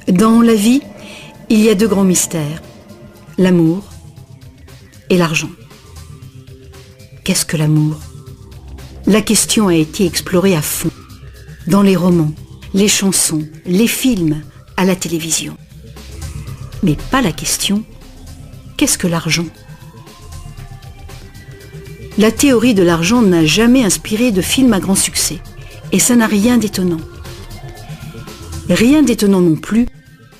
Dans la vie, il y a deux grands mystères, l'amour et l'argent. Qu'est-ce que l'amour? La question a été explorée à fond, dans les romans, les chansons, les films, à la télévision. Mais pas la question, qu'est-ce que l'argent? La théorie de l'argent n'a jamais inspiré de film à grand succès, et ça n'a rien d'étonnant. Rien d'étonnant non plus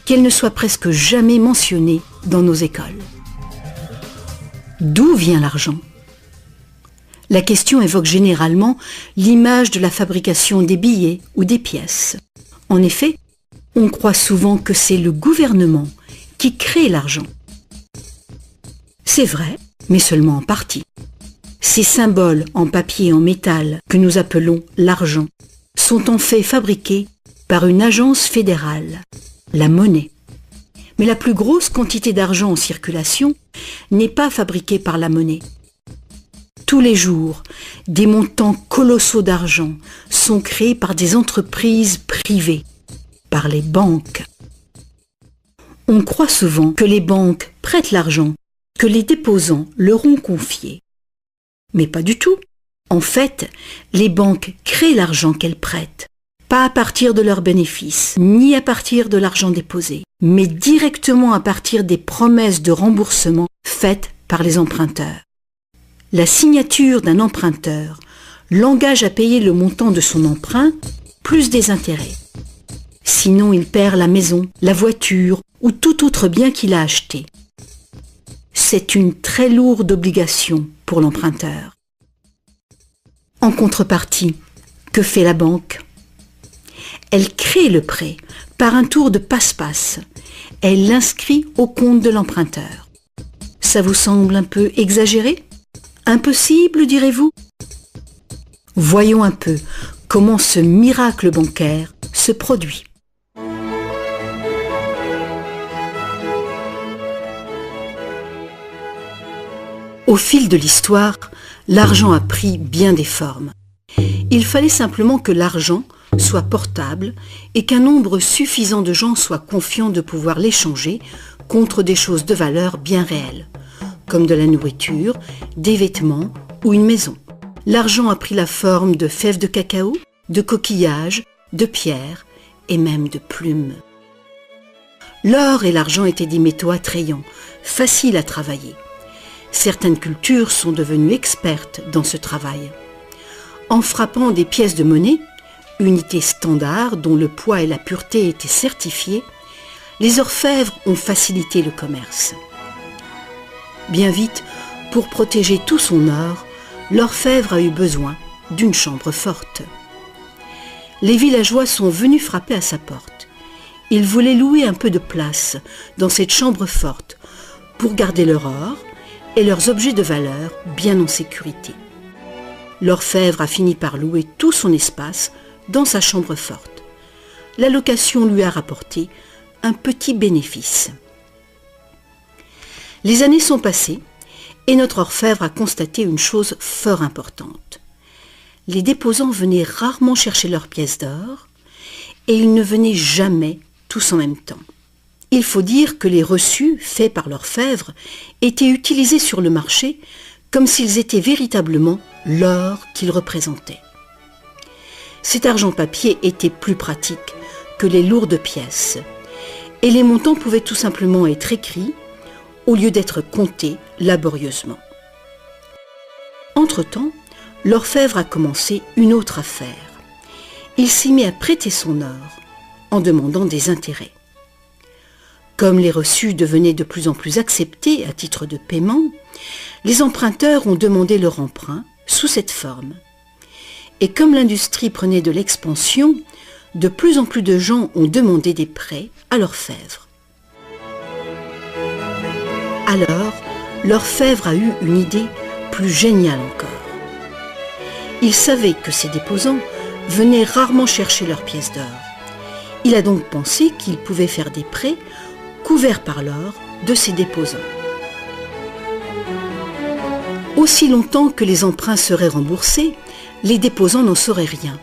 qu'elle ne soit presque jamais mentionnée dans nos écoles. D'où vient l'argent? La question évoque généralement l'image de la fabrication des billets ou des pièces. En effet, on croit souvent que c'est le gouvernement qui crée l'argent. C'est vrai, mais seulement en partie. Ces symboles en papier et en métal que nous appelons l'argent sont en fait fabriqués par une agence fédérale, la monnaie. Mais la plus grosse quantité d'argent en circulation n'est pas fabriquée par la monnaie. Tous les jours, des montants colossaux d'argent sont créés par des entreprises privées, par les banques. On croit souvent que les banques prêtent l'argent que les déposants leur ont confié. Mais pas du tout. En fait, les banques créent l'argent qu'elles prêtent, pas à partir de leurs bénéfices, ni à partir de l'argent déposé, mais directement à partir des promesses de remboursement faites par les emprunteurs. La signature d'un emprunteur l'engage à payer le montant de son emprunt plus des intérêts. Sinon, il perd la maison, la voiture ou tout autre bien qu'il a acheté. C'est une très lourde obligation pour l'emprunteur. En contrepartie, que fait la banque? Elle crée le prêt par un tour de passe-passe. Elle l'inscrit au compte de l'emprunteur. Ça vous semble un peu exagéré? Impossible, direz-vous? Voyons un peu comment ce miracle bancaire se produit. Au fil de l'histoire, l'argent a pris bien des formes. Il fallait simplement que l'argent soit portable et qu'un nombre suffisant de gens soient confiants de pouvoir l'échanger contre des choses de valeur bien réelles, comme de la nourriture, des vêtements ou une maison. L'argent a pris la forme de fèves de cacao, de coquillages, de pierres et même de plumes. L'or et l'argent étaient des métaux attrayants, faciles à travailler. Certaines cultures sont devenues expertes dans ce travail. En frappant des pièces de monnaie, unité standard dont le poids et la pureté étaient certifiés, les orfèvres ont facilité le commerce. Bien vite, pour protéger tout son or, l'orfèvre a eu besoin d'une chambre forte. Les villageois sont venus frapper à sa porte. Ils voulaient louer un peu de place dans cette chambre forte pour garder leur or et leurs objets de valeur bien en sécurité. L'orfèvre a fini par louer tout son espace dans sa chambre forte. La location lui a rapporté un petit bénéfice. Les années sont passées et notre orfèvre a constaté une chose fort importante. Les déposants venaient rarement chercher leurs pièces d'or et ils ne venaient jamais tous en même temps. Il faut dire que les reçus faits par l'orfèvre étaient utilisés sur le marché comme s'ils étaient véritablement l'or qu'ils représentaient. Cet argent papier était plus pratique que les lourdes pièces et les montants pouvaient tout simplement être écrits au lieu d'être comptés laborieusement. Entre-temps, l'orfèvre a commencé une autre affaire. Il s'y met à prêter son or en demandant des intérêts. Comme les reçus devenaient de plus en plus acceptés à titre de paiement, les emprunteurs ont demandé leur emprunt sous cette forme. Et comme l'industrie prenait de l'expansion, de plus en plus de gens ont demandé des prêts à l'orfèvre. Alors, l'orfèvre a eu une idée plus géniale encore. Il savait que ces déposants venaient rarement chercher leurs pièces d'or. Il a donc pensé qu'il pouvait faire des prêts couverts par l'or de ces déposants. Aussi longtemps que les emprunts seraient remboursés, les déposants n'en sauraient rien.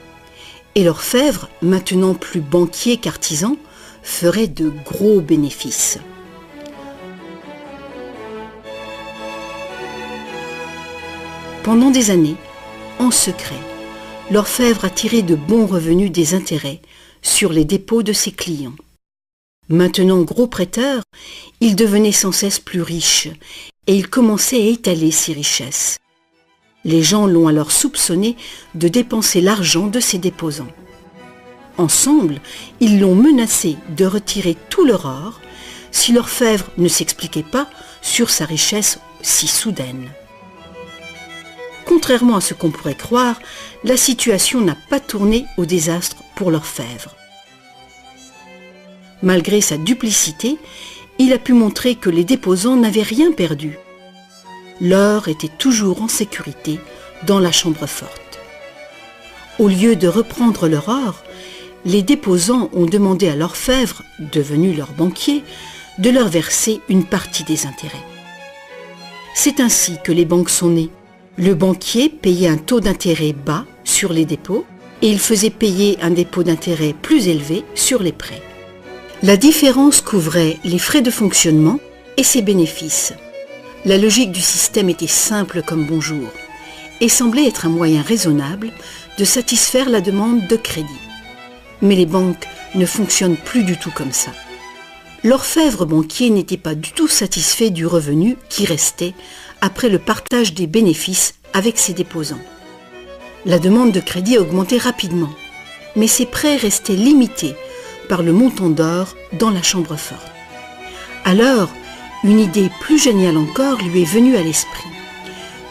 Et l'orfèvre, maintenant plus banquier qu'artisan, feraient de gros bénéfices. Pendant des années, en secret, l'orfèvre a tiré de bons revenus des intérêts sur les dépôts de ses clients. Maintenant gros prêteur, il devenait sans cesse plus riche et il commençait à étaler ses richesses. Les gens l'ont alors soupçonné de dépenser l'argent de ses déposants. Ensemble, ils l'ont menacé de retirer tout leur or si l'orfèvre ne s'expliquait pas sur sa richesse si soudaine. Contrairement à ce qu'on pourrait croire, la situation n'a pas tourné au désastre pour l'orfèvre. Malgré sa duplicité, il a pu montrer que les déposants n'avaient rien perdu. L'or était toujours en sécurité dans la chambre forte. Au lieu de reprendre leur or, les déposants ont demandé à l'orfèvre, devenu leur banquier, de leur verser une partie des intérêts. C'est ainsi que les banques sont nées. Le banquier payait un taux d'intérêt bas sur les dépôts et il faisait payer un dépôt d'intérêt plus élevé sur les prêts. La différence couvrait les frais de fonctionnement et ses bénéfices. La logique du système était simple comme bonjour et semblait être un moyen raisonnable de satisfaire la demande de crédit. Mais les banques ne fonctionnent plus du tout comme ça. L'orfèvre banquier n'était pas du tout satisfait du revenu qui restait après le partage des bénéfices avec ses déposants. La demande de crédit augmentait rapidement, mais ses prêts restaient limités par le montant d'or dans la chambre forte. Alors, une idée plus géniale encore lui est venue à l'esprit.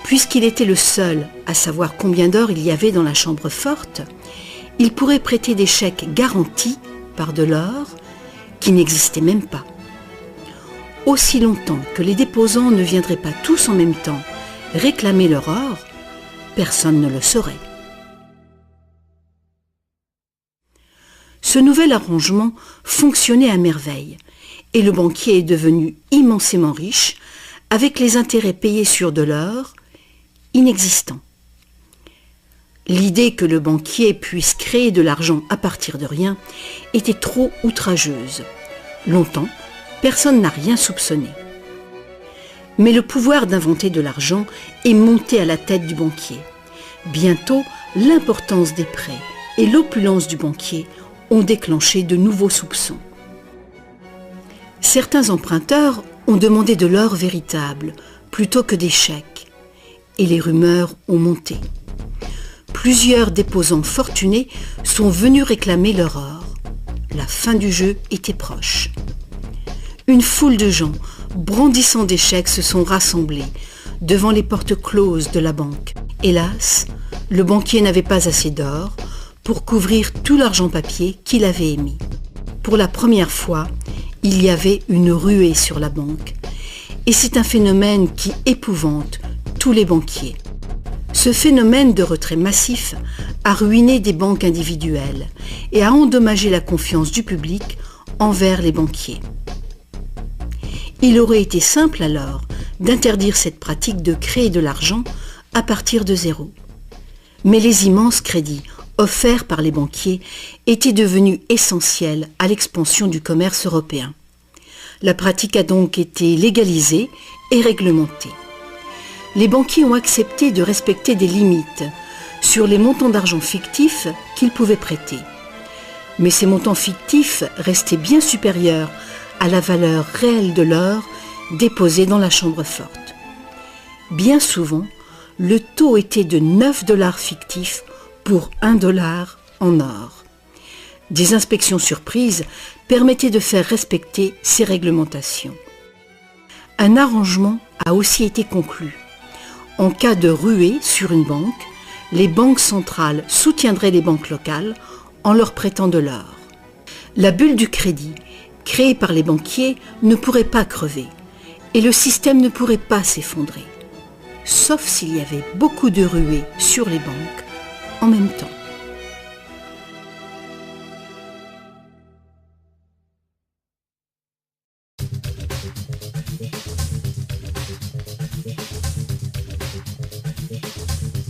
Puisqu'il était le seul à savoir combien d'or il y avait dans la chambre forte, il pourrait prêter des chèques garantis par de l'or qui n'existait même pas. Aussi longtemps que les déposants ne viendraient pas tous en même temps réclamer leur or, personne ne le saurait. Ce nouvel arrangement fonctionnait à merveille et le banquier est devenu immensément riche avec les intérêts payés sur de l'or inexistant. L'idée que le banquier puisse créer de l'argent à partir de rien était trop outrageuse. Longtemps, personne n'a rien soupçonné. Mais le pouvoir d'inventer de l'argent est monté à la tête du banquier. Bientôt, l'importance des prêts et l'opulence du banquier ont déclenché de nouveaux soupçons. Certains emprunteurs ont demandé de l'or véritable plutôt que des chèques, et les rumeurs ont monté. Plusieurs déposants fortunés sont venus réclamer leur or. La fin du jeu était proche. Une foule de gens, brandissant des chèques, se sont rassemblés devant les portes closes de la banque. Hélas, le banquier n'avait pas assez d'or pour couvrir tout l'argent papier qu'il avait émis. Pour la première fois, il y avait une ruée sur la banque. Et c'est un phénomène qui épouvante tous les banquiers. Ce phénomène de retrait massif a ruiné des banques individuelles et a endommagé la confiance du public envers les banquiers. Il aurait été simple alors d'interdire cette pratique de créer de l'argent à partir de zéro. Mais les immenses crédits offerts par les banquiers étaient devenus essentiels à l'expansion du commerce européen. La pratique a donc été légalisée et réglementée. Les banquiers ont accepté de respecter des limites sur les montants d'argent fictifs qu'ils pouvaient prêter. Mais ces montants fictifs restaient bien supérieurs à la valeur réelle de l'or déposé dans la chambre forte. Bien souvent, le taux était de 9 $ fictifs pour 1 $ en or. Des inspections surprises permettaient de faire respecter ces réglementations. Un arrangement a aussi été conclu. En cas de ruée sur une banque, les banques centrales soutiendraient les banques locales en leur prêtant de l'or. La bulle du crédit, créée par les banquiers, ne pourrait pas crever et le système ne pourrait pas s'effondrer, sauf s'il y avait beaucoup de ruées sur les banques en même temps.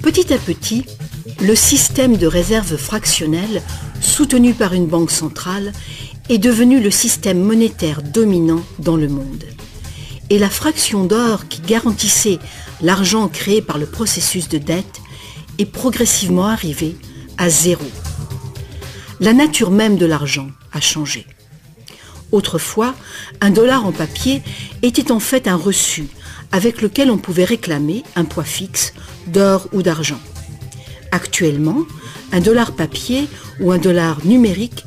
Petit à petit, le système de réserve fractionnelle, soutenu par une banque centrale, est devenu le système monétaire dominant dans le monde. Et la fraction d'or qui garantissait l'argent créé par le processus de dette est progressivement arrivée à zéro. La nature même de l'argent a changé. Autrefois, un dollar en papier était en fait un reçu avec lequel on pouvait réclamer un poids fixe d'or ou d'argent. Actuellement, un dollar papier ou un dollar numérique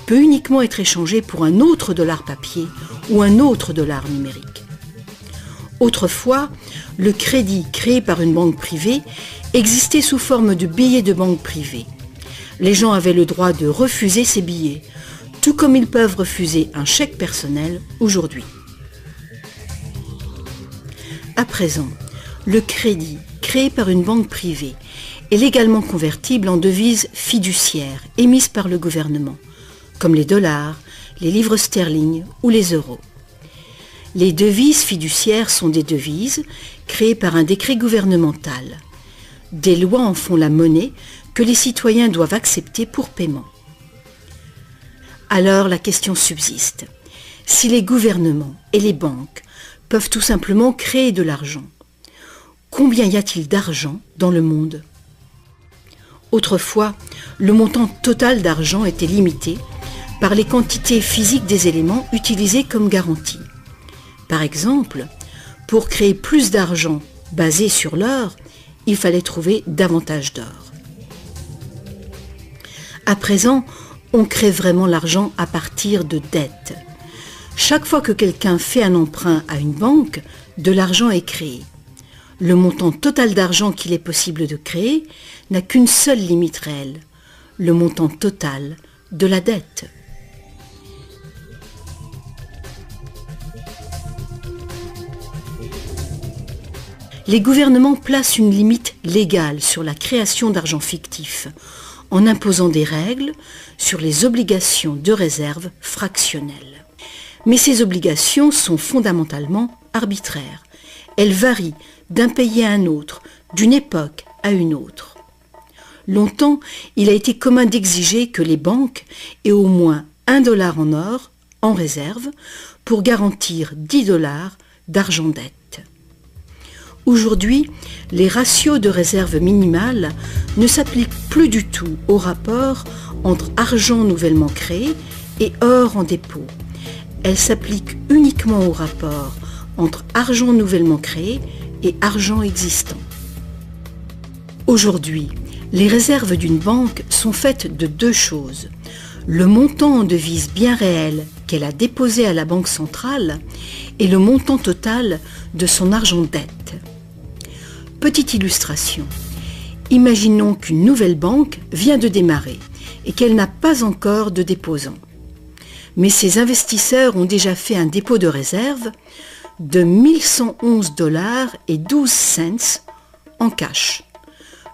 peut uniquement être échangé pour un autre dollar papier ou un autre dollar numérique. Autrefois, le crédit créé par une banque privée existait sous forme de billets de banque privée. Les gens avaient le droit de refuser ces billets, tout comme ils peuvent refuser un chèque personnel aujourd'hui. À présent, le crédit créé par une banque privée est légalement convertible en devises fiduciaires émises par le gouvernement, comme les dollars, les livres sterling ou les euros. Les devises fiduciaires sont des devises créées par un décret gouvernemental. Des lois en font la monnaie que les citoyens doivent accepter pour paiement. Alors la question subsiste. Si les gouvernements et les banques peuvent tout simplement créer de l'argent, combien y a-t-il d'argent dans le monde ? Autrefois, le montant total d'argent était limité par les quantités physiques des éléments utilisés comme garantie. Par exemple, pour créer plus d'argent basé sur l'or, il fallait trouver davantage d'or. À présent, on crée vraiment l'argent à partir de dettes. Chaque fois que quelqu'un fait un emprunt à une banque, de l'argent est créé. Le montant total d'argent qu'il est possible de créer n'a qu'une seule limite réelle, le montant total de la dette. Les gouvernements placent une limite légale sur la création d'argent fictif en imposant des règles sur les obligations de réserve fractionnelles. Mais ces obligations sont fondamentalement arbitraires. Elles varient d'un pays à un autre, d'une époque à une autre. Longtemps, il a été commun d'exiger que les banques aient au moins $1 en or en réserve pour garantir $10 d'argent dette. Aujourd'hui, les ratios de réserve minimale ne s'appliquent plus du tout au rapport entre argent nouvellement créé et or en dépôt. Elles s'appliquent uniquement au rapport entre argent nouvellement créé et argent existant. Aujourd'hui, les réserves d'une banque sont faites de deux choses. Le montant en devise bien réel qu'elle a déposé à la banque centrale et le montant total de son argent dette. Petite illustration. Imaginons qu'une nouvelle banque vient de démarrer et qu'elle n'a pas encore de déposants. Mais ses investisseurs ont déjà fait un dépôt de réserve de $1111,12 en cash.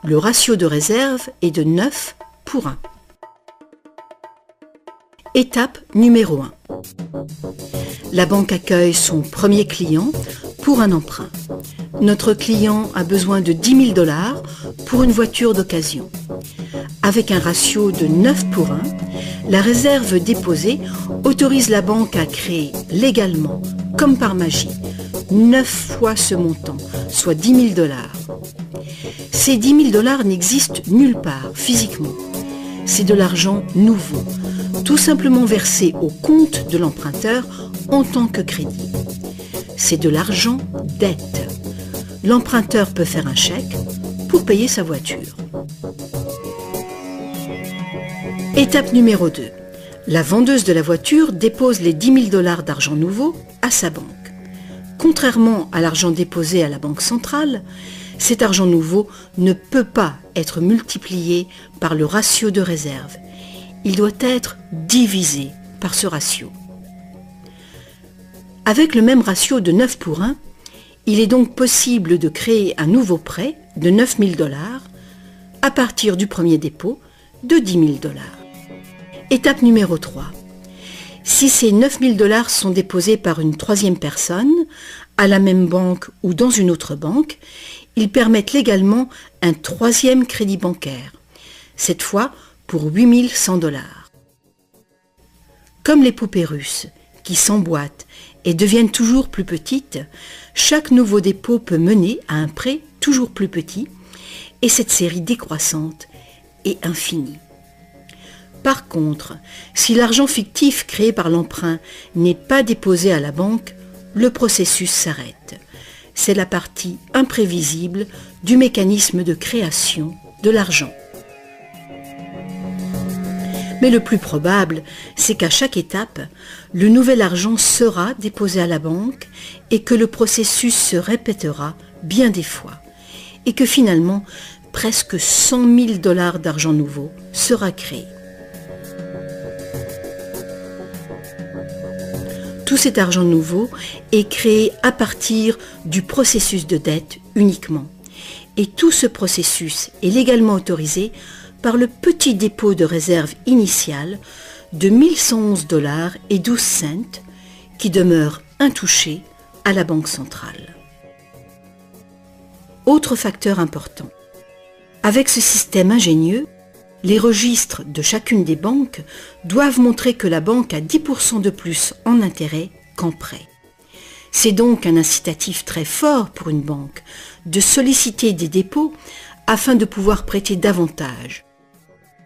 Le ratio de réserve est de 9 pour 1. Étape numéro 1. La banque accueille son premier client pour un emprunt. Notre client a besoin de $10 000 pour une voiture d'occasion. Avec un ratio de 9 pour 1, la réserve déposée autorise la banque à créer légalement, comme par magie, 9 fois ce montant, soit $10 000. Ces $10 000 n'existent nulle part physiquement. C'est de l'argent nouveau, tout simplement versé au compte de l'emprunteur en tant que crédit. C'est de l'argent dette. L'emprunteur peut faire un chèque pour payer sa voiture. Étape numéro 2. La vendeuse de la voiture dépose les $10 000 d'argent nouveau à sa banque. Contrairement à l'argent déposé à la banque centrale, cet argent nouveau ne peut pas être multiplié par le ratio de réserve. Il doit être divisé par ce ratio. Avec le même ratio de 9 pour 1, il est donc possible de créer un nouveau prêt de $9 000 à partir du premier dépôt de $10 000. Étape numéro 3. Si ces $9 000 sont déposés par une troisième personne, à la même banque ou dans une autre banque, ils permettent légalement un troisième crédit bancaire, cette fois pour $8 100. Comme les poupées russes, qui s'emboîtent et deviennent toujours plus petites, chaque nouveau dépôt peut mener à un prêt toujours plus petit, et cette série décroissante est infinie. Par contre, si l'argent fictif créé par l'emprunt n'est pas déposé à la banque, le processus s'arrête. C'est la partie imprévisible du mécanisme de création de l'argent. Mais le plus probable, c'est qu'à chaque étape, le nouvel argent sera déposé à la banque et que le processus se répétera bien des fois et que finalement, presque 100 000 $ d'argent nouveau sera créé. Tout cet argent nouveau est créé à partir du processus de dette uniquement. Et tout ce processus est légalement autorisé par le petit dépôt de réserve initial de 1111,12 $ qui demeure intouché à la Banque centrale. Autre facteur important. Avec ce système ingénieux, les registres de chacune des banques doivent montrer que la banque a 10% de plus en intérêt qu'en prêt. C'est donc un incitatif très fort pour une banque de solliciter des dépôts afin de pouvoir prêter davantage.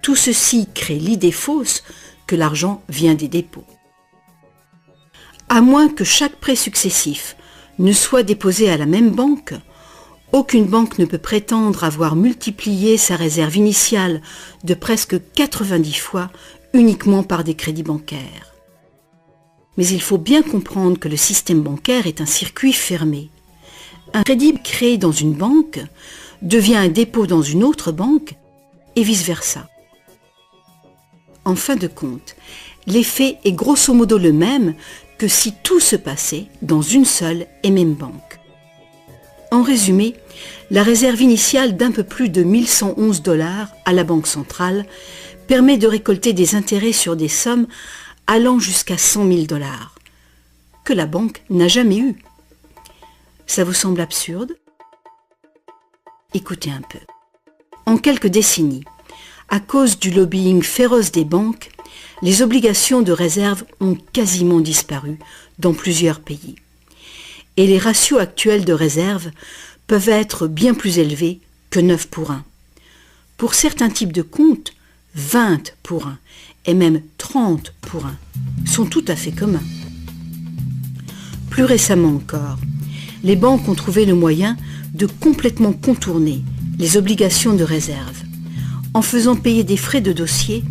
Tout ceci crée l'idée fausse que l'argent vient des dépôts. À moins que chaque prêt successif ne soit déposé à la même banque, aucune banque ne peut prétendre avoir multiplié sa réserve initiale de presque 90 fois uniquement par des crédits bancaires. Mais il faut bien comprendre que le système bancaire est un circuit fermé. Un crédit créé dans une banque devient un dépôt dans une autre banque et vice-versa. En fin de compte, l'effet est grosso modo le même que si tout se passait dans une seule et même banque. En résumé, la réserve initiale d'un peu plus de 1111 $ à la Banque centrale permet de récolter des intérêts sur des sommes allant jusqu'à 100 000 $, que la banque n'a jamais eu. Ça vous semble absurde? Écoutez un peu. En quelques décennies, à cause du lobbying féroce des banques, les obligations de réserve ont quasiment disparu dans plusieurs pays. Et les ratios actuels de réserve peuvent être bien plus élevés que 9 pour 1. Pour certains types de comptes, 20 pour 1 et même 30 pour 1 sont tout à fait communs. Plus récemment encore, les banques ont trouvé le moyen de complètement contourner les obligations de réserve en faisant payer des frais de dossier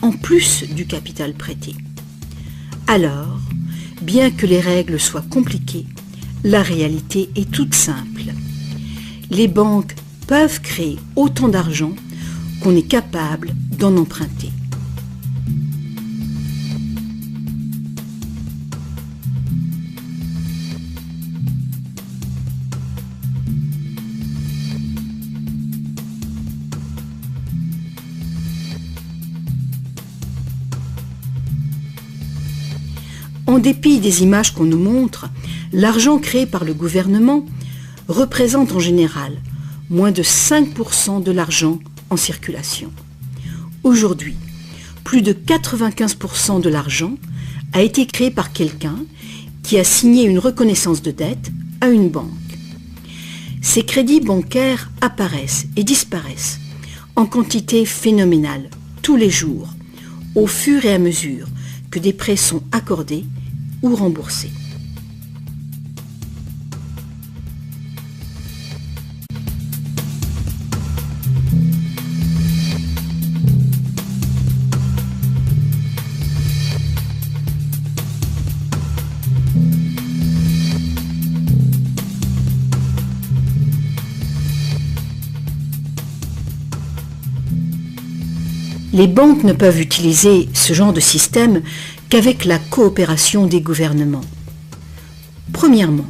en plus du capital prêté. Alors, bien que les règles soient compliquées, la réalité est toute simple. Les banques peuvent créer autant d'argent qu'on est capable d'en emprunter. En dépit des images qu'on nous montre, l'argent créé par le gouvernement représente en général moins de 5% de l'argent en circulation. Aujourd'hui, plus de 95% de l'argent a été créé par quelqu'un qui a signé une reconnaissance de dette à une banque. Ces crédits bancaires apparaissent et disparaissent en quantité phénoménale tous les jours, au fur et à mesure que des prêts sont accordés ou remboursés. Les banques ne peuvent utiliser ce genre de système qu'avec la coopération des gouvernements. Premièrement,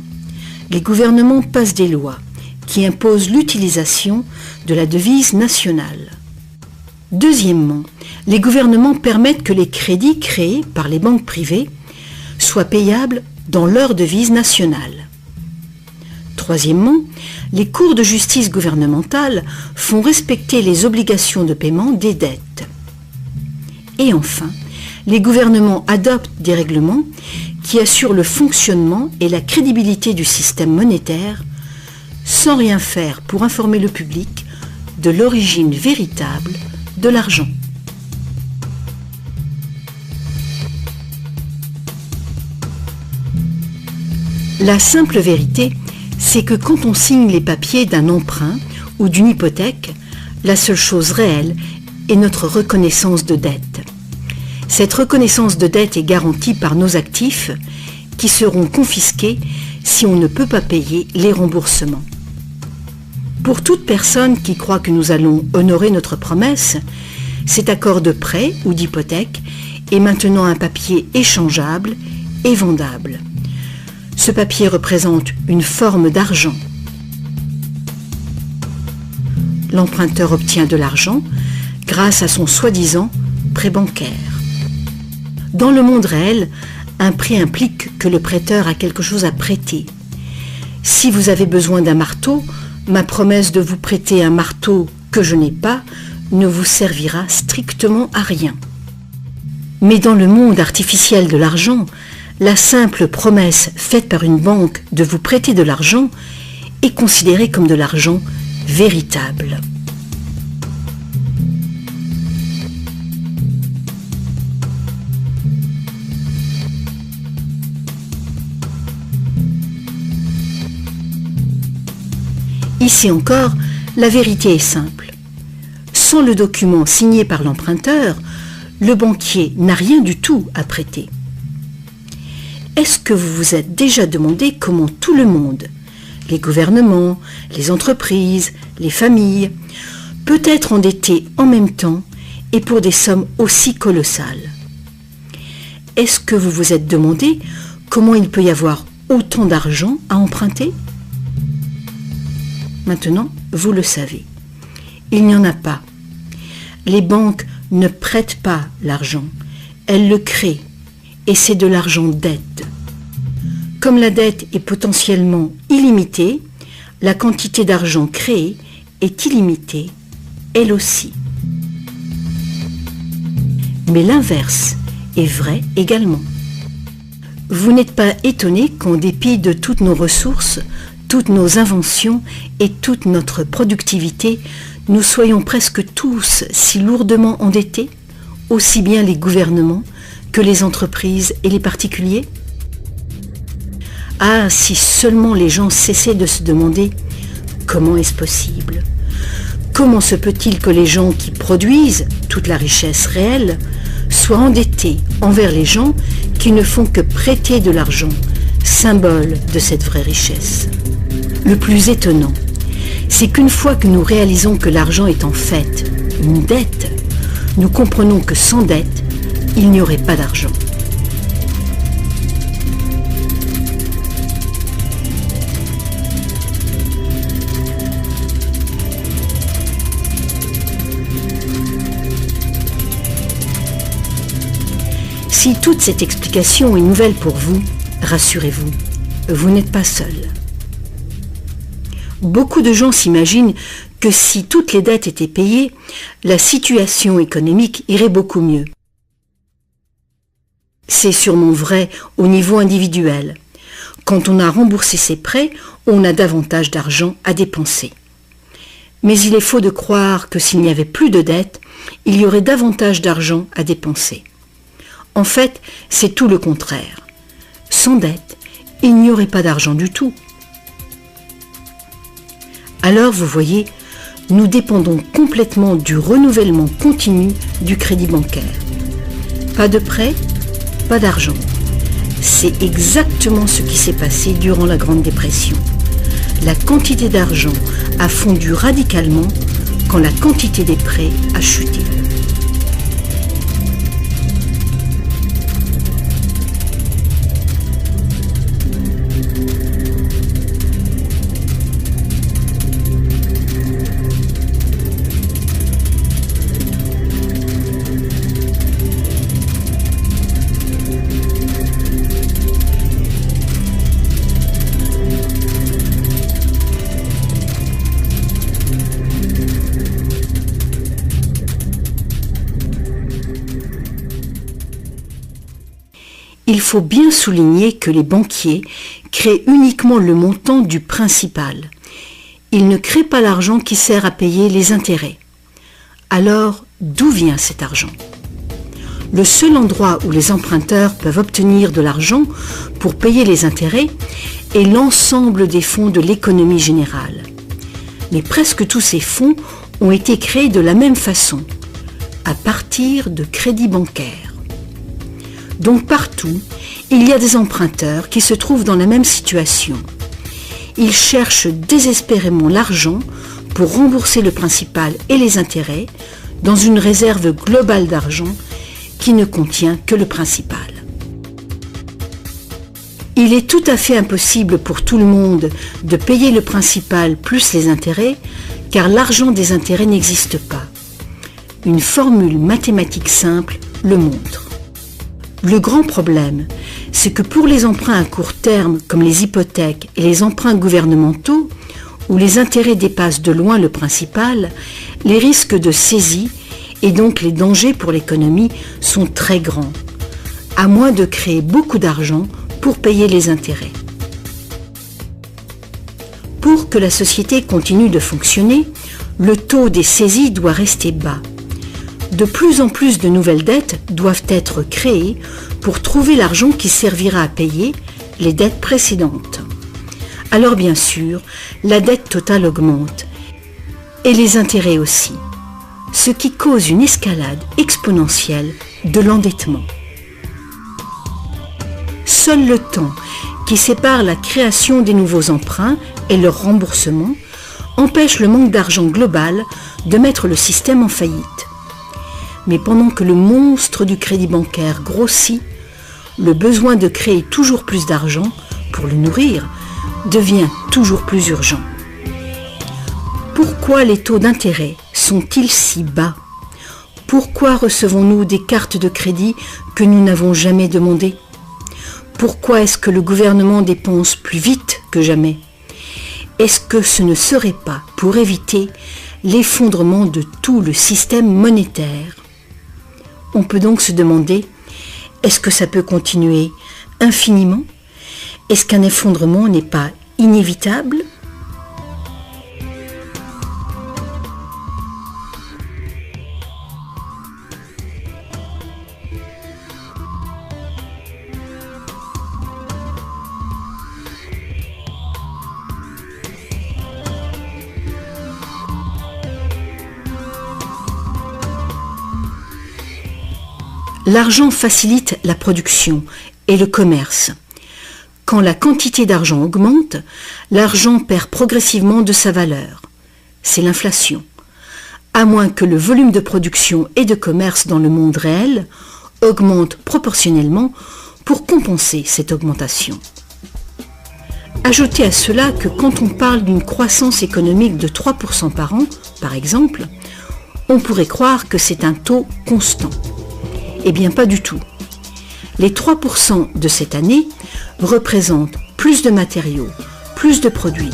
les gouvernements passent des lois qui imposent l'utilisation de la devise nationale. Deuxièmement, les gouvernements permettent que les crédits créés par les banques privées soient payables dans leur devise nationale. Troisièmement, les cours de justice gouvernementales font respecter les obligations de paiement des dettes. Et enfin, les gouvernements adoptent des règlements qui assurent le fonctionnement et la crédibilité du système monétaire sans rien faire pour informer le public de l'origine véritable de l'argent. La simple vérité, c'est que quand on signe les papiers d'un emprunt ou d'une hypothèque, la seule chose réelle est notre reconnaissance de dette. Cette reconnaissance de dette est garantie par nos actifs qui seront confisqués si on ne peut pas payer les remboursements. Pour toute personne qui croit que nous allons honorer notre promesse, cet accord de prêt ou d'hypothèque est maintenant un papier échangeable et vendable. Ce papier représente une forme d'argent. L'emprunteur obtient de l'argent grâce à son soi-disant prêt bancaire. Dans le monde réel, un prêt implique que le prêteur a quelque chose à prêter. Si vous avez besoin d'un marteau, ma promesse de vous prêter un marteau que je n'ai pas ne vous servira strictement à rien. Mais dans le monde artificiel de l'argent, la simple promesse faite par une banque de vous prêter de l'argent est considérée comme de l'argent véritable. Ici encore, la vérité est simple. Sans le document signé par l'emprunteur, le banquier n'a rien du tout à prêter. Est-ce que vous vous êtes déjà demandé comment tout le monde, les gouvernements, les entreprises, les familles, peut être endetté en même temps et pour des sommes aussi colossales? Est-ce que vous vous êtes demandé comment il peut y avoir autant d'argent à emprunter? Maintenant, vous le savez. Il n'y en a pas. Les banques ne prêtent pas l'argent. Elles le créent. Et c'est de l'argent dette. Comme la dette est potentiellement illimitée, la quantité d'argent créée est illimitée, elle aussi. Mais l'inverse est vrai également. Vous n'êtes pas étonné qu'en dépit de toutes nos ressources, toutes nos inventions et toute notre productivité, nous soyons presque tous si lourdement endettés, aussi bien les gouvernements que les entreprises et les particuliers? Ah, si seulement les gens cessaient de se demander comment est-ce possible? Comment se peut-il que les gens qui produisent toute la richesse réelle soient endettés envers les gens qui ne font que prêter de l'argent, symbole de cette vraie richesse? Le plus étonnant, c'est qu'une fois que nous réalisons que l'argent est en fait une dette, nous comprenons que sans dette, il n'y aurait pas d'argent. Si toute cette explication est nouvelle pour vous, rassurez-vous, vous n'êtes pas seul. Beaucoup de gens s'imaginent que si toutes les dettes étaient payées, la situation économique irait beaucoup mieux. C'est sûrement vrai au niveau individuel. Quand on a remboursé ses prêts, on a davantage d'argent à dépenser. Mais il est faux de croire que s'il n'y avait plus de dettes, il y aurait davantage d'argent à dépenser. En fait, c'est tout le contraire. Sans dette, il n'y aurait pas d'argent du tout. Alors, vous voyez, nous dépendons complètement du renouvellement continu du crédit bancaire. Pas de prêt, pas d'argent. C'est exactement ce qui s'est passé durant la Grande Dépression. La quantité d'argent a fondu radicalement quand la quantité des prêts a chuté. Il faut bien souligner que les banquiers créent uniquement le montant du principal. Ils ne créent pas l'argent qui sert à payer les intérêts. Alors, d'où vient cet argent ? Le seul endroit où les emprunteurs peuvent obtenir de l'argent pour payer les intérêts est l'ensemble des fonds de l'économie générale. Mais presque tous ces fonds ont été créés de la même façon, à partir de crédits bancaires. Donc partout, il y a des emprunteurs qui se trouvent dans la même situation. Ils cherchent désespérément l'argent pour rembourser le principal et les intérêts dans une réserve globale d'argent qui ne contient que le principal. Il est tout à fait impossible pour tout le monde de payer le principal plus les intérêts, car l'argent des intérêts n'existe pas. Une formule mathématique simple le montre. Le grand problème, c'est que pour les emprunts à court terme, comme les hypothèques et les emprunts gouvernementaux, où les intérêts dépassent de loin le principal, les risques de saisie et donc les dangers pour l'économie sont très grands, à moins de créer beaucoup d'argent pour payer les intérêts. Pour que la société continue de fonctionner, le taux des saisies doit rester bas. De plus en plus de nouvelles dettes doivent être créées pour trouver l'argent qui servira à payer les dettes précédentes. Alors bien sûr, la dette totale augmente, et les intérêts aussi, ce qui cause une escalade exponentielle de l'endettement. Seul le temps qui sépare la création des nouveaux emprunts et leur remboursement empêche le manque d'argent global de mettre le système en faillite. Mais pendant que le monstre du crédit bancaire grossit, le besoin de créer toujours plus d'argent pour le nourrir devient toujours plus urgent. Pourquoi les taux d'intérêt sont-ils si bas ? Pourquoi recevons-nous des cartes de crédit que nous n'avons jamais demandées ? Pourquoi est-ce que le gouvernement dépense plus vite que jamais ? Est-ce que ce ne serait pas pour éviter l'effondrement de tout le système monétaire ? On peut donc se demander, est-ce que ça peut continuer infiniment ? Est-ce qu'un effondrement n'est pas inévitable ? L'argent facilite la production et le commerce. Quand la quantité d'argent augmente, l'argent perd progressivement de sa valeur. C'est l'inflation. À moins que le volume de production et de commerce dans le monde réel augmente proportionnellement pour compenser cette augmentation. Ajoutez à cela que quand on parle d'une croissance économique de 3% par an, par exemple, on pourrait croire que c'est un taux constant. Eh bien pas du tout. Les 3% de cette année représentent plus de matériaux, plus de produits,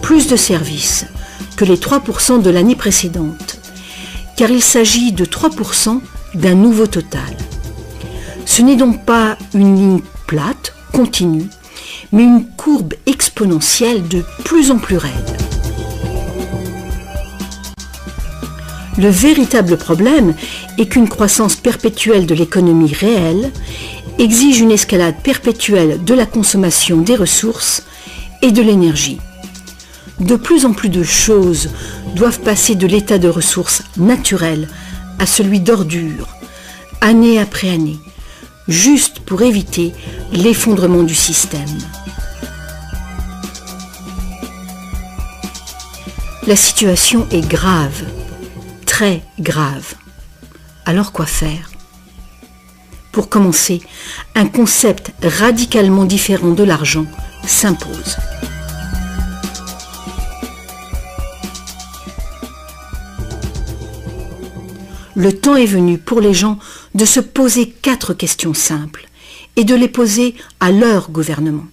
plus de services que les 3% de l'année précédente, car il s'agit de 3% d'un nouveau total. Ce n'est donc pas une ligne plate, continue, mais une courbe exponentielle de plus en plus raide. Le véritable problème est qu'une croissance perpétuelle de l'économie réelle exige une escalade perpétuelle de la consommation des ressources et de l'énergie. De plus en plus de choses doivent passer de l'état de ressources naturelles à celui d'ordures, année après année, juste pour éviter l'effondrement du système. La situation est grave, très grave. Alors quoi faire ? Pour commencer, un concept radicalement différent de l'argent s'impose. Le temps est venu pour les gens de se poser 4 questions simples et de les poser à leur gouvernement.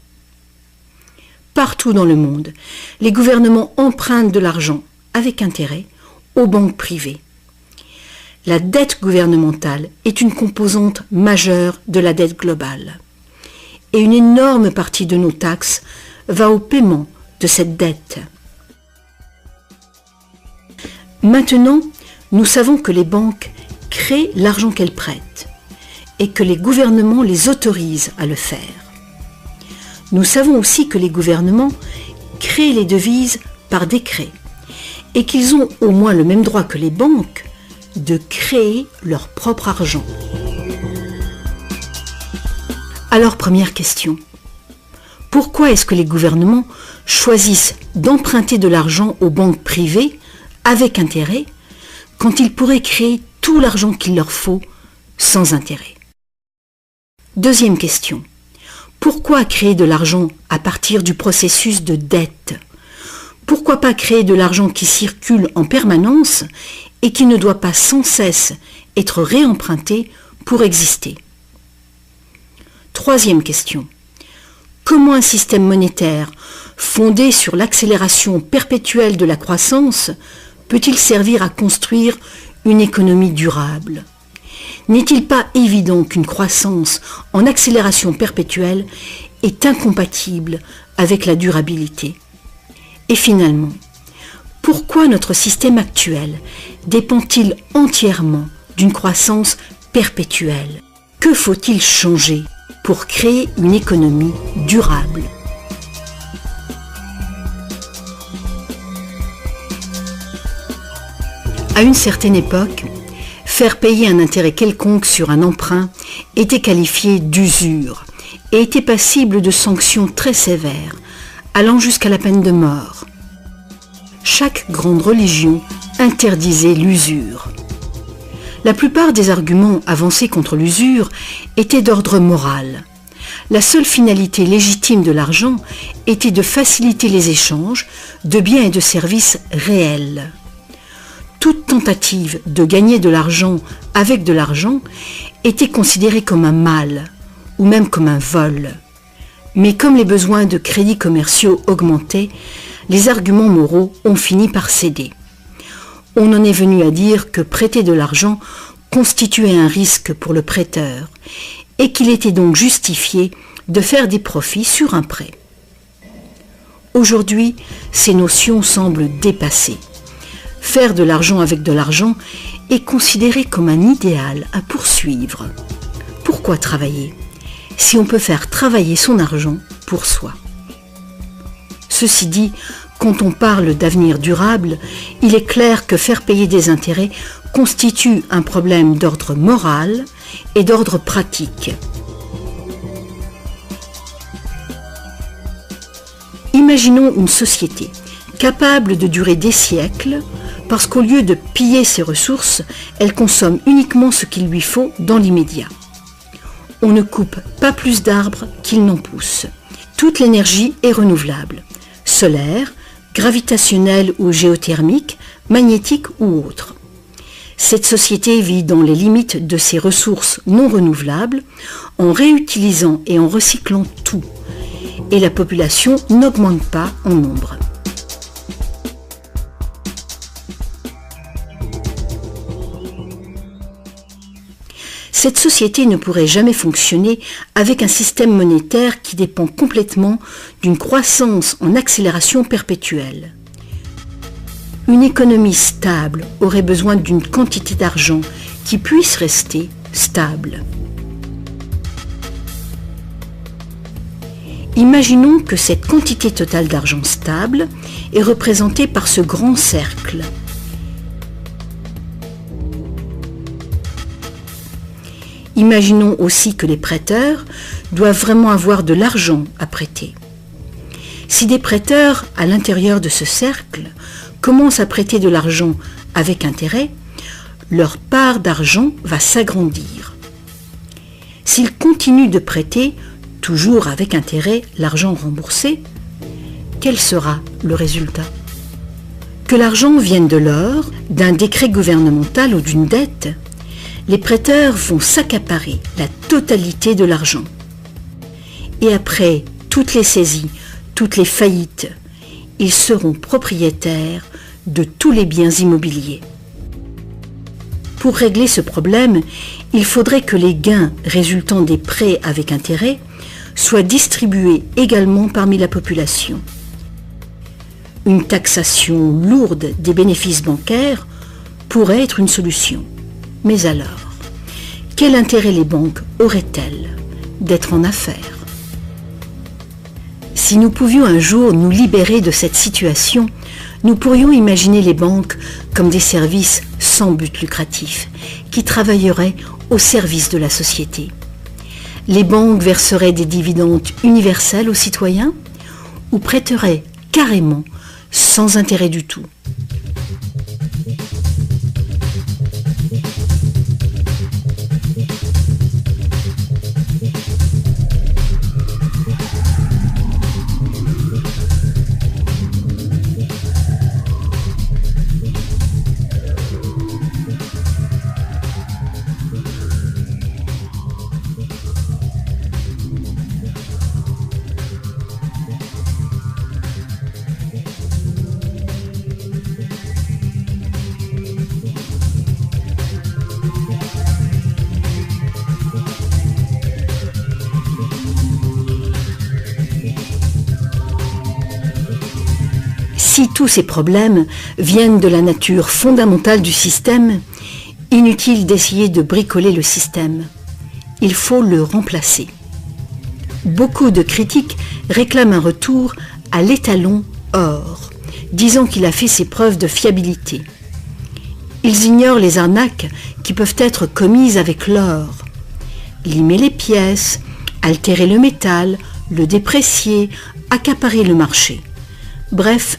Partout dans le monde, les gouvernements empruntent de l'argent avec intérêt aux banques privées. La dette gouvernementale est une composante majeure de la dette globale. et une énorme partie de nos taxes va au paiement de cette dette. Maintenant, nous savons que les banques créent l'argent qu'elles prêtent et que les gouvernements les autorisent à le faire. Nous savons aussi que les gouvernements créent les devises par décret et qu'ils ont au moins le même droit que les banques de créer leur propre argent. Alors, première question. Pourquoi est-ce que les gouvernements choisissent d'emprunter de l'argent aux banques privées avec intérêt quand ils pourraient créer tout l'argent qu'il leur faut sans intérêt? Deuxième question. Pourquoi créer de l'argent à partir du processus de dette? Pourquoi pas créer de l'argent qui circule en permanence et qui ne doit pas sans cesse être réemprunté pour exister? Troisième question. Comment un système monétaire fondé sur l'accélération perpétuelle de la croissance peut-il servir à construire une économie durable? N'est-il pas évident qu'une croissance en accélération perpétuelle est incompatible avec la durabilité? Et finalement, pourquoi notre système actuel dépend-il entièrement d'une croissance perpétuelle? Que faut-il changer pour créer une économie durable? À une certaine époque, faire payer un intérêt quelconque sur un emprunt était qualifié d'usure et était passible de sanctions très sévères, allant jusqu'à la peine de mort. Chaque grande religion interdisait l'usure. La plupart des arguments avancés contre l'usure étaient d'ordre moral. La seule finalité légitime de l'argent était de faciliter les échanges de biens et de services réels. Toute tentative de gagner de l'argent avec de l'argent était considérée comme un mal ou même comme un vol. Mais comme les besoins de crédits commerciaux augmentaient, les arguments moraux ont fini par céder. On en est venu à dire que prêter de l'argent constituait un risque pour le prêteur et qu'il était donc justifié de faire des profits sur un prêt. Aujourd'hui, ces notions semblent dépassées. Faire de l'argent avec de l'argent est considéré comme un idéal à poursuivre. Pourquoi travailler si on peut faire travailler son argent pour soi? Ceci dit, quand on parle d'avenir durable, il est clair que faire payer des intérêts constitue un problème d'ordre moral et d'ordre pratique. Imaginons une société capable de durer des siècles parce qu'au lieu de piller ses ressources, elle consomme uniquement ce qu'il lui faut dans l'immédiat. On ne coupe pas plus d'arbres qu'il n'en pousse. Toute l'énergie est renouvelable, solaire, gravitationnelle ou géothermique, magnétique ou autre. Cette société vit dans les limites de ses ressources non renouvelables en réutilisant et en recyclant tout. Et la population n'augmente pas en nombre. Cette société ne pourrait jamais fonctionner avec un système monétaire qui dépend complètement d'une croissance en accélération perpétuelle. Une économie stable aurait besoin d'une quantité d'argent qui puisse rester stable. Imaginons que cette quantité totale d'argent stable est représentée par ce grand cercle. Imaginons aussi que les prêteurs doivent vraiment avoir de l'argent à prêter. Si des prêteurs, à l'intérieur de ce cercle, commencent à prêter de l'argent avec intérêt, leur part d'argent va s'agrandir. S'ils continuent de prêter, toujours avec intérêt, l'argent remboursé, quel sera le résultat? Que l'argent vienne de l'or, d'un décret gouvernemental ou d'une dette, les prêteurs vont s'accaparer la totalité de l'argent. Et après toutes les saisies, toutes les faillites, ils seront propriétaires de tous les biens immobiliers. Pour régler ce problème, il faudrait que les gains résultant des prêts avec intérêt soit distribuée également parmi la population. Une taxation lourde des bénéfices bancaires pourrait être une solution. Mais alors, quel intérêt les banques auraient-elles d'être en affaires? Si nous pouvions un jour nous libérer de cette situation, nous pourrions imaginer les banques comme des services sans but lucratif, qui travailleraient au service de la société. Les banques verseraient des dividendes universels aux citoyens ou prêteraient carrément sans intérêt du tout. Si tous ces problèmes viennent de la nature fondamentale du système, inutile d'essayer de bricoler le système. Il faut le remplacer. Beaucoup de critiques réclament un retour à l'étalon or, disant qu'il a fait ses preuves de fiabilité. Ils ignorent les arnaques qui peuvent être commises avec l'or. Limer les pièces, altérer le métal, le déprécier, accaparer le marché. Bref,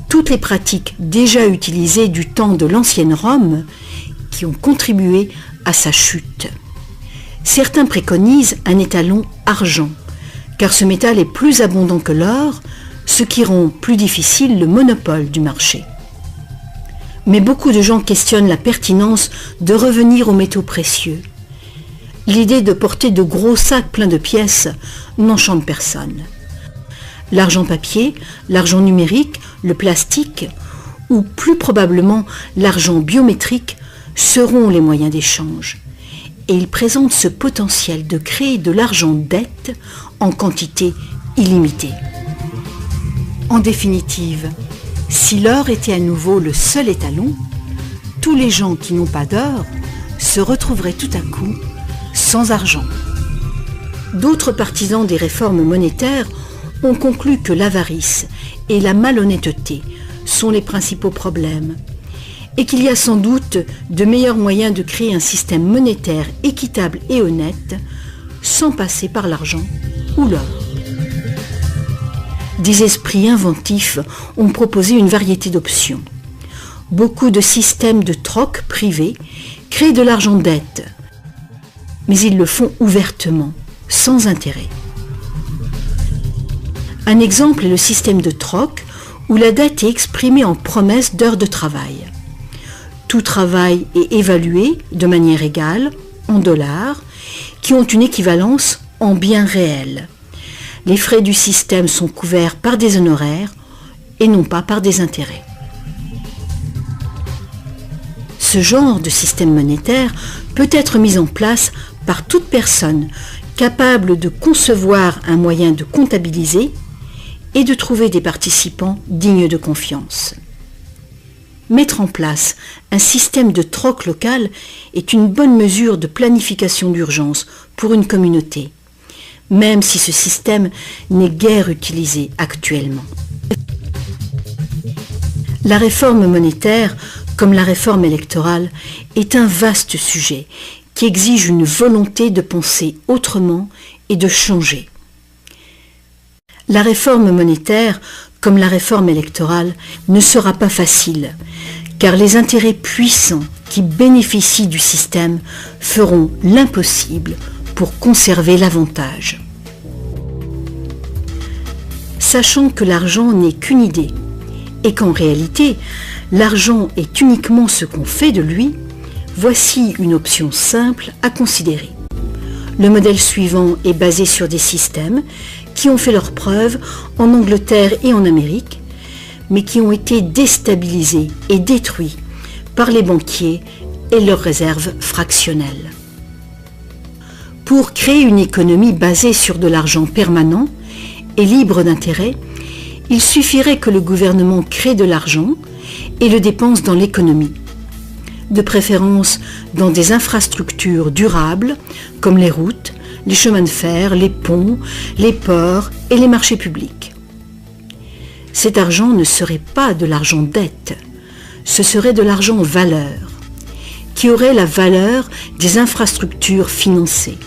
toutes les pratiques déjà utilisées du temps de l'ancienne Rome qui ont contribué à sa chute. Certains préconisent un étalon argent, car ce métal est plus abondant que l'or, ce qui rend plus difficile le monopole du marché. Mais beaucoup de gens questionnent la pertinence de revenir aux métaux précieux. L'idée de porter de gros sacs pleins de pièces n'enchante personne. L'argent papier, l'argent numérique, le plastique ou plus probablement l'argent biométrique seront les moyens d'échange. Et ils présentent ce potentiel de créer de l'argent dette en quantité illimitée. En définitive, si l'or était à nouveau le seul étalon, tous les gens qui n'ont pas d'or se retrouveraient tout à coup sans argent. D'autres partisans des réformes monétaires ont conclu que l'avarice et la malhonnêteté sont les principaux problèmes et qu'il y a sans doute de meilleurs moyens de créer un système monétaire équitable et honnête sans passer par l'argent ou l'or. Des esprits inventifs ont proposé une variété d'options. Beaucoup de systèmes de troc privés créent de l'argent dette, mais ils le font ouvertement, sans intérêt. Un exemple est le système de troc où la dette est exprimée en promesse d'heures de travail. Tout travail est évalué de manière égale en dollars qui ont une équivalence en biens réels. Les frais du système sont couverts par des honoraires et non pas par des intérêts. Ce genre de système monétaire peut être mis en place par toute personne capable de concevoir un moyen de comptabiliser et de trouver des participants dignes de confiance. Mettre en place un système de troc local est une bonne mesure de planification d'urgence pour une communauté, même si ce système n'est guère utilisé actuellement. La réforme monétaire, comme la réforme électorale, est un vaste sujet qui exige une volonté de penser autrement et de changer. La réforme monétaire, comme la réforme électorale, ne sera pas facile, car les intérêts puissants qui bénéficient du système feront l'impossible pour conserver l'avantage. Sachant que l'argent n'est qu'une idée, et qu'en réalité, l'argent est uniquement ce qu'on fait de lui, voici une option simple à considérer. Le modèle suivant est basé sur des systèmes qui ont fait leurs preuves en Angleterre et en Amérique, mais qui ont été déstabilisés et détruits par les banquiers et leurs réserves fractionnelles. Pour créer une économie basée sur de l'argent permanent et libre d'intérêt, il suffirait que le gouvernement crée de l'argent et le dépense dans l'économie, de préférence dans des infrastructures durables comme les routes, les chemins de fer, les ponts, les ports et les marchés publics. Cet argent ne serait pas de l'argent dette, ce serait de l'argent valeur, qui aurait la valeur des infrastructures financées.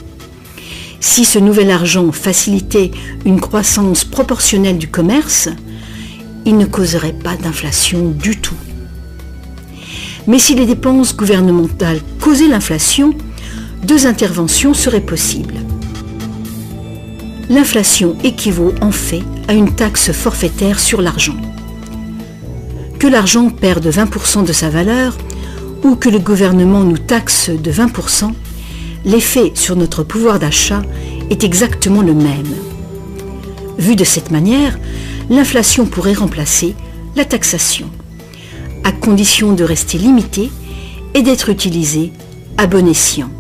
Si ce nouvel argent facilitait une croissance proportionnelle du commerce, il ne causerait pas d'inflation du tout. Mais si les dépenses gouvernementales causaient l'inflation, deux interventions seraient possibles. L'inflation équivaut en fait à une taxe forfaitaire sur l'argent. Que l'argent perde 20% de sa valeur ou que le gouvernement nous taxe de 20%, l'effet sur notre pouvoir d'achat est exactement le même. Vu de cette manière, l'inflation pourrait remplacer la taxation, à condition de rester limitée et d'être utilisée à bon escient.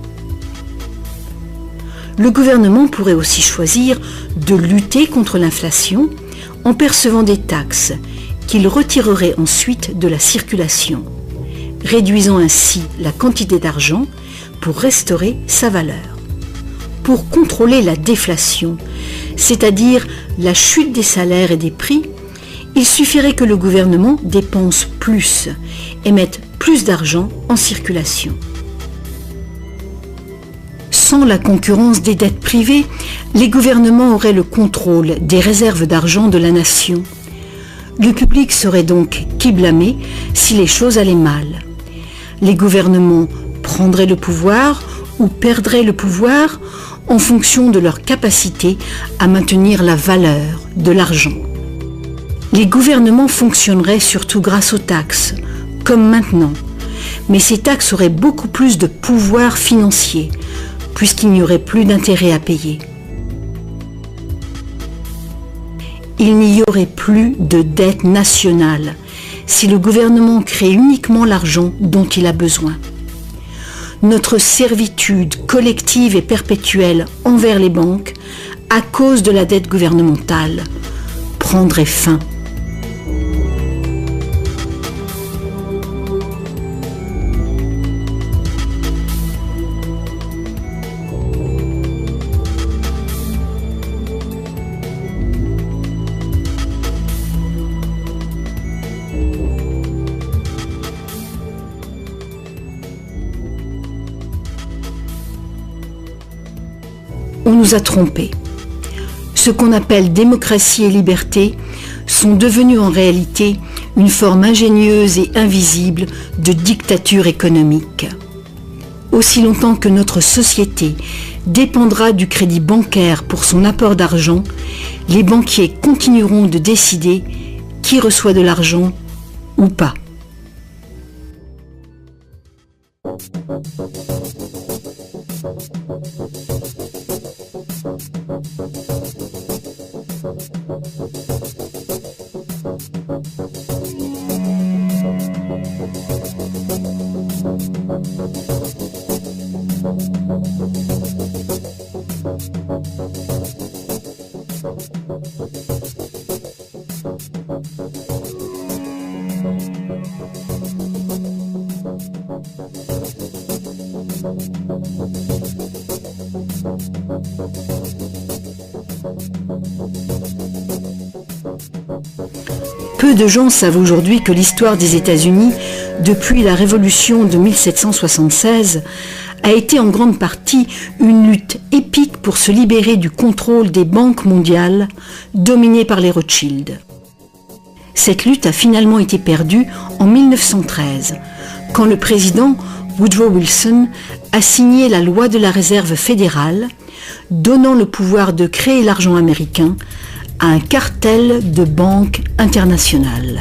Le gouvernement pourrait aussi choisir de lutter contre l'inflation en percevant des taxes qu'il retirerait ensuite de la circulation, réduisant ainsi la quantité d'argent pour restaurer sa valeur. Pour contrôler la déflation, c'est-à-dire la chute des salaires et des prix, il suffirait que le gouvernement dépense plus et mette plus d'argent en circulation. Sans la concurrence des dettes privées, les gouvernements auraient le contrôle des réserves d'argent de la nation. Le public serait donc qui blâmer si les choses allaient mal. Les gouvernements prendraient le pouvoir ou perdraient le pouvoir en fonction de leur capacité à maintenir la valeur de l'argent. Les gouvernements fonctionneraient surtout grâce aux taxes, comme maintenant, mais ces taxes auraient beaucoup plus de pouvoir financier, puisqu'il n'y aurait plus d'intérêt à payer. Il n'y aurait plus de dette nationale si le gouvernement crée uniquement l'argent dont il a besoin. Notre servitude collective et perpétuelle envers les banques, à cause de la dette gouvernementale, prendrait fin. On nous a trompés. Ce qu'on appelle démocratie et liberté sont devenus en réalité une forme ingénieuse et invisible de dictature économique. Aussi longtemps que notre société dépendra du crédit bancaire pour son apport d'argent, les banquiers continueront de décider qui reçoit de l'argent ou pas. Peu de gens savent aujourd'hui que l'histoire des États-Unis, depuis la Révolution de 1776, a été en grande partie une lutte épique pour se libérer du contrôle des banques mondiales dominées par les Rothschild. Cette lutte a finalement été perdue en 1913, quand le président Woodrow Wilson a signé la loi de la réserve fédérale, donnant le pouvoir de créer l'argent américain à un cartel de banques internationales.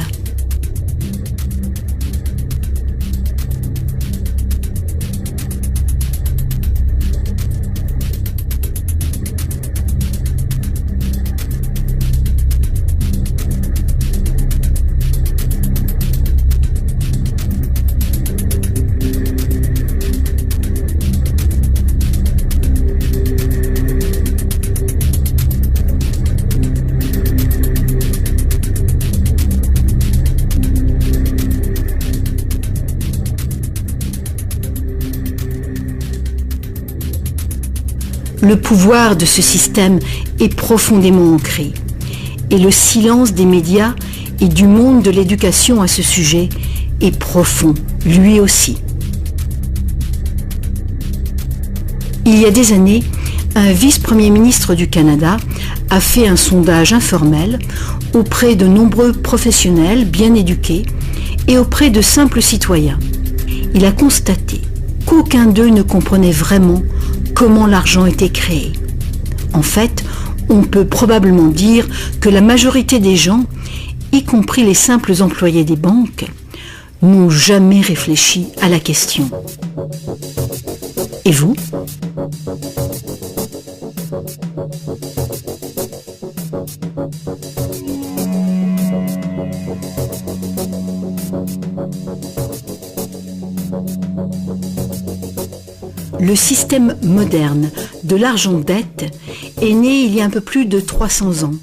Le pouvoir de ce système est profondément ancré et le silence des médias et du monde de l'éducation à ce sujet est profond, lui aussi. Il y a des années, un vice-premier ministre du Canada a fait un sondage informel auprès de nombreux professionnels bien éduqués et auprès de simples citoyens. Il a constaté qu'aucun d'eux ne comprenait vraiment comment l'argent était créé. En fait, on peut probablement dire que la majorité des gens, y compris les simples employés des banques, n'ont jamais réfléchi à la question. Et vous ? Le système moderne de l'argent-dette est né il y a un peu plus de 300 ans,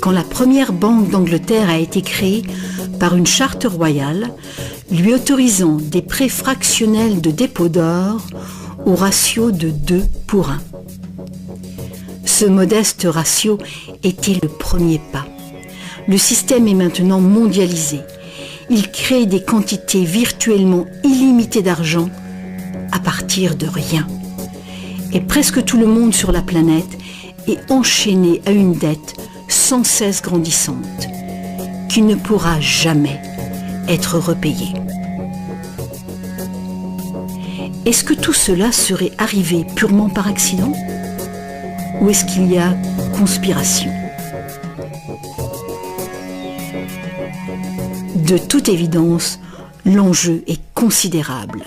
quand la première banque d'Angleterre a été créée par une charte royale, lui autorisant des prêts fractionnels de dépôt d'or au ratio de 2 pour 1. Ce modeste ratio était le premier pas. Le système est maintenant mondialisé. Il crée des quantités virtuellement illimitées d'argent à partir de rien. Et presque tout le monde sur la planète est enchaîné à une dette sans cesse grandissante, qui ne pourra jamais être repayée. Est-ce que tout cela serait arrivé purement par accident ? Ou est-ce qu'il y a conspiration ? De toute évidence, l'enjeu est considérable.